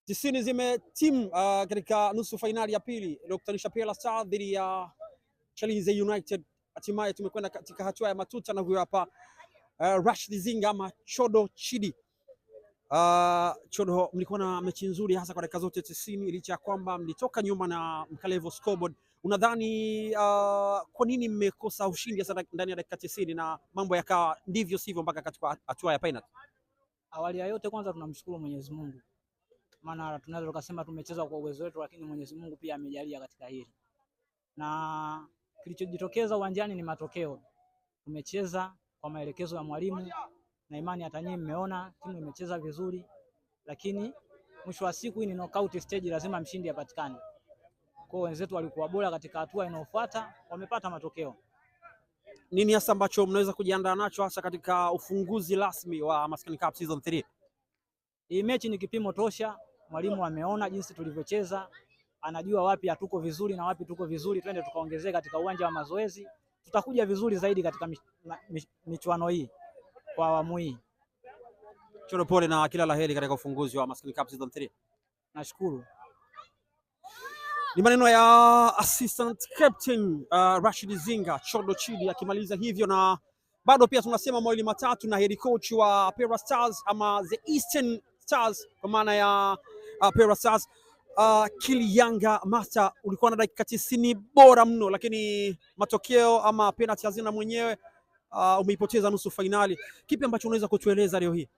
Tisini zimetimu katika nusu fainali ya pili iliyokutanisha Pela Stars dhidi ya Chalinze United. Hatimaye tumekwenda katika hatua ya matuta na huyo hapa Rashid Zinga ama Chodo Chidi. Chodo, mlikuwa na mechi nzuri hasa kwa dakika zote 90 licha ya kwamba mlitoka nyuma na mkalevo scoreboard. Unadhani kwa nini mmekosa ushindi hasa ndani ya dakika 90 na mambo yakawa ndivyo sivyo mpaka katika hatua ya penalty? Awali ya yote kwanza tunamshukuru Mwenyezi Mungu. Maana tunaweza tukasema tumecheza kwa uwezo wetu, lakini Mwenyezi Mungu pia amejalia katika hili. Na kilichojitokeza uwanjani ni matokeo. Tumecheza kwa maelekezo ya mwalimu na imani hata nyinyi mmeona timu imecheza vizuri, lakini mwisho wa siku hii ni knockout stage, lazima mshindi apatikane. Kwa wenzetu walikuwa bora katika hatua inayofuata, wamepata matokeo. Nini hasa ambacho mnaweza kujiandaa nacho hasa katika ufunguzi rasmi wa Maskani Cup season 3? Hii mechi ni kipimo tosha. Mwalimu ameona jinsi tulivyocheza, anajua wapi hatuko vizuri na wapi tuko vizuri, twende tukaongezee katika uwanja wa mazoezi. Tutakuja vizuri zaidi katika michuano hii kwa awamu hii. Chodo, pole na kila laheri katika ufunguzi wa Maskani Cup season 3. Nashukuru. Ni maneno ya assistant captain Rashid Zinga Chodo Chidi akimaliza hivyo, na bado pia tunasema mawili matatu na head coach wa Pela Stars ama the Eastern Stars kwa maana ya Pela Stars Kilianga Master. Ulikuwa na dakika 90 bora mno, lakini matokeo ama penalty hazina mwenyewe, umeipoteza nusu finali. Kipi ambacho unaweza kutueleza leo hii?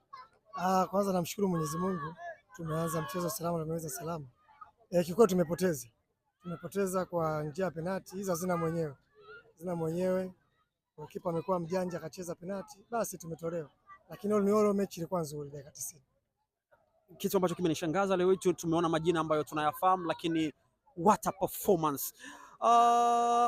Kwanza namshukuru Mwenyezi Mungu, tumeanza mchezo salama na tumeweza salama. Kikao tumepoteza kwa njia ya penalty, hizo hazina mwenyewe. Kipa amekuwa mjanja akacheza penalty, basi tumetolewa. Lakini all mechi ilikuwa nzuri dakika 90. Kitu ambacho kimenishangaza leo hii tumeona majina ambayo tunayafahamu, lakini what a performance.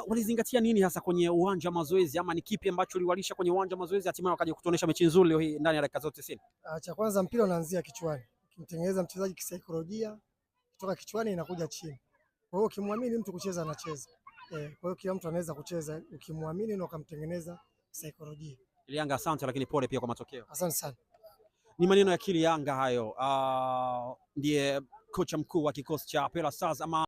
Walizingatia nini hasa kwenye uwanja wa mazoezi, ama ni kipi ambacho uliwalisha kwenye uwanja wa mazoezi hatimaye wakaja kutuonesha mechi nzuri leo hii ndani ya dakika zote 90? Cha kwanza mpira unaanzia kichwani. Ukimtengeneza mchezaji kisaikolojia, kutoka kichwani inakuja chini. Kwa hiyo ukimwamini mtu kucheza anacheza. Kwa hiyo kila mtu anaweza kucheza ukimwamini na ukamtengeneza saikolojia. Kilianga, asante, lakini pole pia kwa matokeo. Asante sana. Ni maneno ya Kilianga hayo, ndiye kocha mkuu wa kikosi cha Pela Stars ama